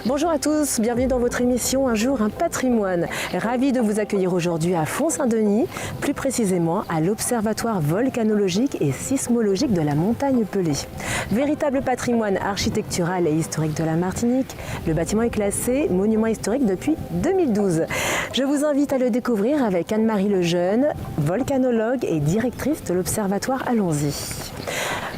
Bonjour à tous, bienvenue dans votre émission Un jour, un patrimoine. Ravi de vous accueillir aujourd'hui à Font-Saint-Denis, plus précisément à l'Observatoire volcanologique et sismologique de la montagne Pelée. Véritable patrimoine architectural et historique de la Martinique, le bâtiment est classé monument historique depuis 2012. Je vous invite à le découvrir avec Anne-Marie Lejeune, volcanologue et directrice de l'Observatoire. Allons-y.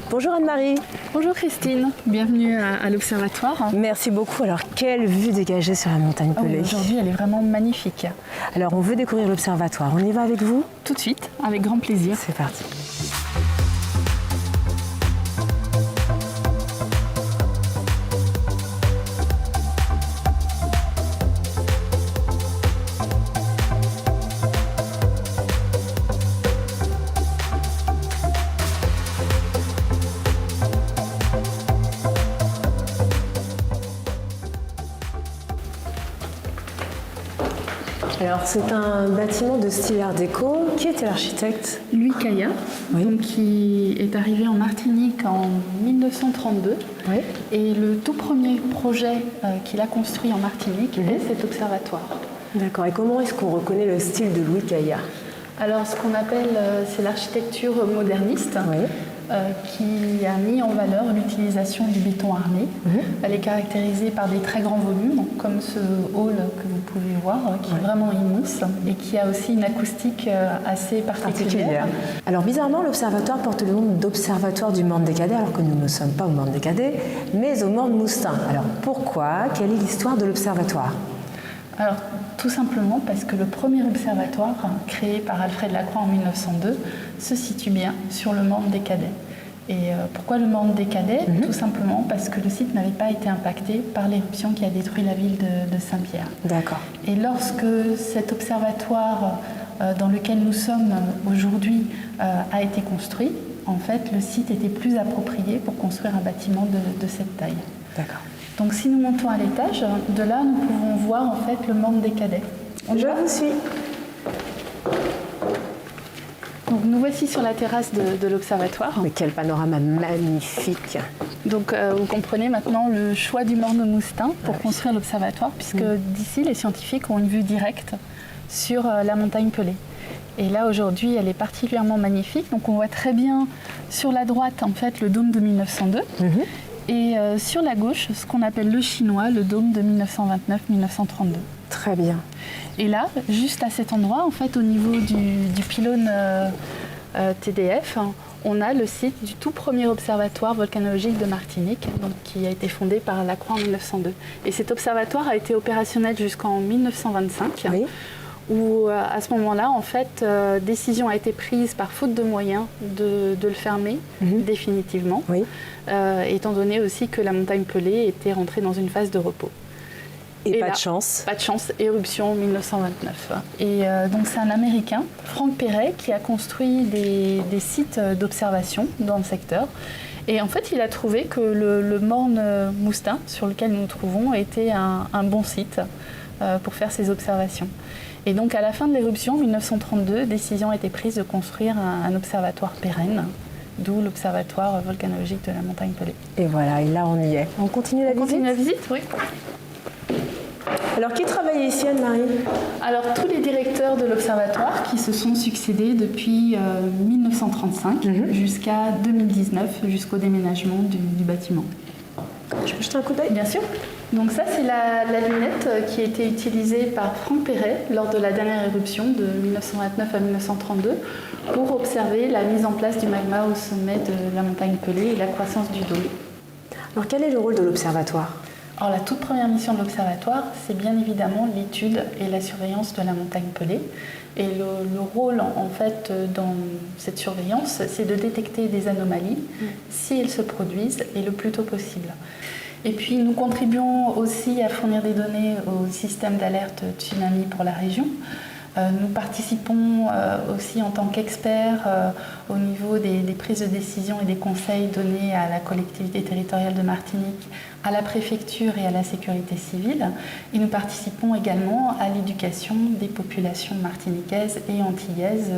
Bonjour Anne-Marie. Bonjour Christine, bienvenue à l'Observatoire. Merci beaucoup. Alors, quelle vue dégagée sur la montagne Pelée. Aujourd'hui, elle est vraiment magnifique. Alors, on veut découvrir l'Observatoire. On y va avec vous? Tout de suite, avec grand plaisir. C'est parti. Alors, c'est un bâtiment de style art déco. Qui était l'architecte? Louis Caillat, Oui. qui est arrivé en Martinique en 1932. Oui. Et le tout premier projet qu'il a construit en Martinique est cet observatoire. D'accord. Et comment est-ce qu'on reconnaît le style de Louis Caillat? Alors, ce qu'on appelle, c'est l'architecture moderniste. Oui. Qui a mis en valeur l'utilisation du béton armé. Elle est caractérisée par des très grands volumes, comme ce hall que vous pouvez voir, qui est vraiment immense et qui a aussi une acoustique assez particulière. Alors bizarrement, l'observatoire porte le nom d'Observatoire du Morne des Cadets, alors que nous ne sommes pas au Morne des Cadets, mais au Morne Moustin. Alors pourquoi? Quelle est l'histoire de l'observatoire? Alors, tout simplement parce que le premier observatoire, créé par Alfred Lacroix en 1902, se situe bien sur le Morne des Cadets. Et pourquoi le Morne des Cadets? Tout simplement parce que le site n'avait pas été impacté par l'éruption qui a détruit la ville de Saint-Pierre. D'accord. Et lorsque cet observatoire dans lequel nous sommes aujourd'hui a été construit, en fait, le site était plus approprié pour construire un bâtiment de cette taille. D'accord. Donc si nous montons à l'étage, de là nous pouvons voir en fait le Morne des Cadets. Je vous suis. Donc nous voici sur la terrasse de l'observatoire. Mais quel panorama magnifique! Donc vous comprenez maintenant le choix du Morne Moustin pour construire l'observatoire, puisque d'ici les scientifiques ont une vue directe sur la montagne Pelée. Et là aujourd'hui elle est particulièrement magnifique. Donc on voit très bien sur la droite en fait le dôme de 1902. Et sur la gauche, ce qu'on appelle le chinois, le dôme de 1929-1932. Très bien. Et là, juste à cet endroit, en fait, au niveau du pylône TDF, on a le site du tout premier observatoire volcanologique de Martinique, donc, qui a été fondé par Lacroix en 1902. Et cet observatoire a été opérationnel jusqu'en 1925. Oui. Où à ce moment-là, en fait, décision a été prise par faute de moyens de le fermer définitivement, étant donné aussi que la montagne Pelée était rentrée dans une phase de repos. Et pas là, de chance. Pas de chance, éruption en 1929. Et donc c'est un Américain, Franck Perret, qui a construit des sites d'observation dans le secteur. Et en fait, il a trouvé que le Morne Moustin, sur lequel nous nous trouvons, était un bon site pour faire ces observations. Et donc à la fin de l'éruption, en 1932, décision a été prise de construire un observatoire pérenne, d'où l'observatoire volcanologique de la montagne Pelée. Et voilà, et là on y est. On continue la visite? On continue la visite, oui. Alors qui travaille ici, Anne-Marie? Alors tous les directeurs de l'observatoire qui se sont succédés depuis 1935 jusqu'à 2019, jusqu'au déménagement du bâtiment. Je peux jeter un coup d'œil? Bien sûr. Donc ça, c'est la lunette qui a été utilisée par Franck Perret lors de la dernière éruption de 1929 à 1932 pour observer la mise en place du magma au sommet de la montagne Pelée et la croissance du dôme. Alors quel est le rôle de l'observatoire? Alors la toute première mission de l'observatoire, c'est bien évidemment l'étude et la surveillance de la montagne Pelée. Et le rôle en fait dans cette surveillance, c'est de détecter des anomalies si elles se produisent et le plus tôt possible. Et puis nous contribuons aussi à fournir des données au système d'alerte tsunami pour la région. Nous participons aussi en tant qu'experts au niveau des prises de décision et des conseils donnés à la collectivité territoriale de Martinique, à la préfecture et à la sécurité civile. Et nous participons également à l'éducation des populations martiniquaises et antillaises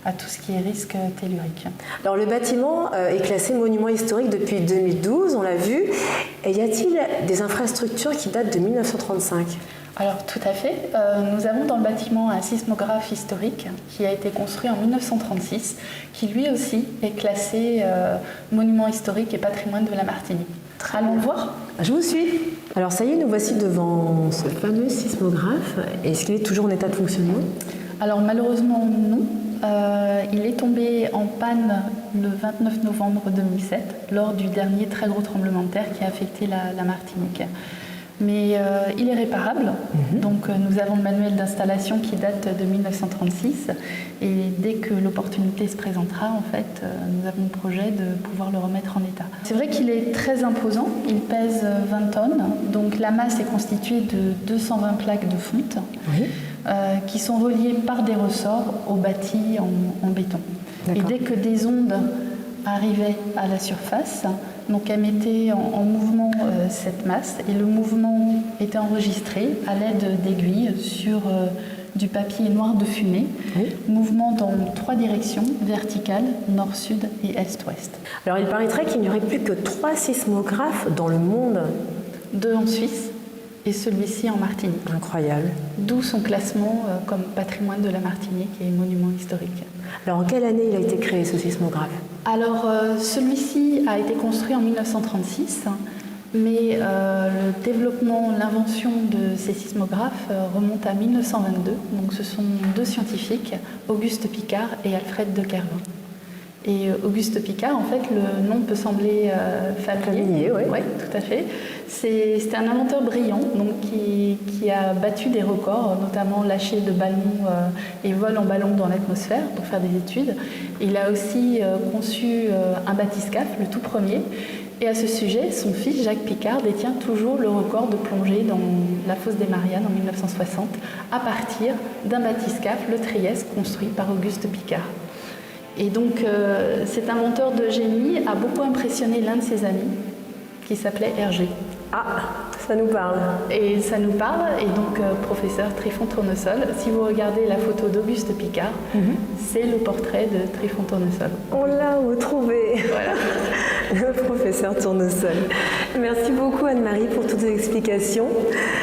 à tout ce qui est risque tellurique. Alors le bâtiment est classé monument historique depuis 2012, on l'a vu. Et y a-t-il des infrastructures qui datent de 1935 ? Alors tout à fait. Nous avons dans le bâtiment un sismographe historique qui a été construit en 1936, qui lui aussi est classé monument historique et patrimoine de la Martinique. Allons le voir ? Je vous suis. Alors ça y est, nous voici devant ce fameux sismographe. Est-ce qu'il est toujours en état de fonctionnement ? Alors malheureusement non. Il est tombé en panne le 29 novembre 2007 lors du dernier très gros tremblement de terre qui a affecté la Martinique. Mais il est réparable, donc nous avons le manuel d'installation qui date de 1936 et dès que l'opportunité se présentera, en fait, nous avons le projet de pouvoir le remettre en état. C'est vrai qu'il est très imposant, il pèse 20 tonnes, donc la masse est constituée de 220 plaques de fonte qui sont reliées par des ressorts au bâti en béton. Et dès que des ondes arrivaient à la surface, donc elle mettait en mouvement cette masse et le mouvement était enregistré à l'aide d'aiguilles sur du papier noir de fumée, mouvement dans 3 directions, verticale, nord-sud et est-ouest. Alors il paraîtrait qu'il n'y aurait plus que 3 sismographes dans le monde. 2 en Suisse et celui-ci en Martinique. Incroyable. D'où son classement comme patrimoine de la Martinique et monument historique. Alors en quelle année il a été créé ce sismographe ? Alors celui-ci a été construit en 1936, mais le développement, l'invention de ces sismographes remonte à 1922. Donc ce sont 2 scientifiques, Auguste Piccard et Alfred de Kervin. Et Auguste Piccard, en fait, le nom peut sembler familier. Oui, tout à fait. C'était un inventeur brillant donc, qui a battu des records, notamment lâcher de ballons et vol en ballon dans l'atmosphère pour faire des études. Il a aussi conçu un bathyscaphe, le tout premier. Et à ce sujet, son fils Jacques Piccard détient toujours le record de plongée dans la fosse des Mariannes en 1960 à partir d'un bathyscaphe, le Trieste, construit par Auguste Piccard. Et donc cet inventeur de génie a beaucoup impressionné l'un de ses amis qui s'appelait Hergé. Ah, ça nous parle. Et ça nous parle, et donc professeur Trifon Tournesol, si vous regardez la photo d'Auguste Piccard, c'est le portrait de Trifon Tournesol. On l'a retrouvé. Voilà. Le professeur Tournesol. Merci beaucoup Anne-Marie pour toutes ces explications.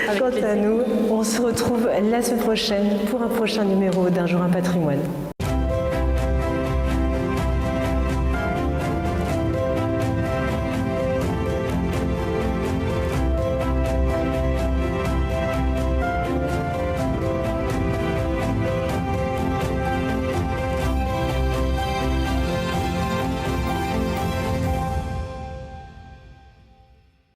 Avec Quant plaisir. à nous, on se retrouve la semaine prochaine pour un prochain numéro d'Un jour un patrimoine.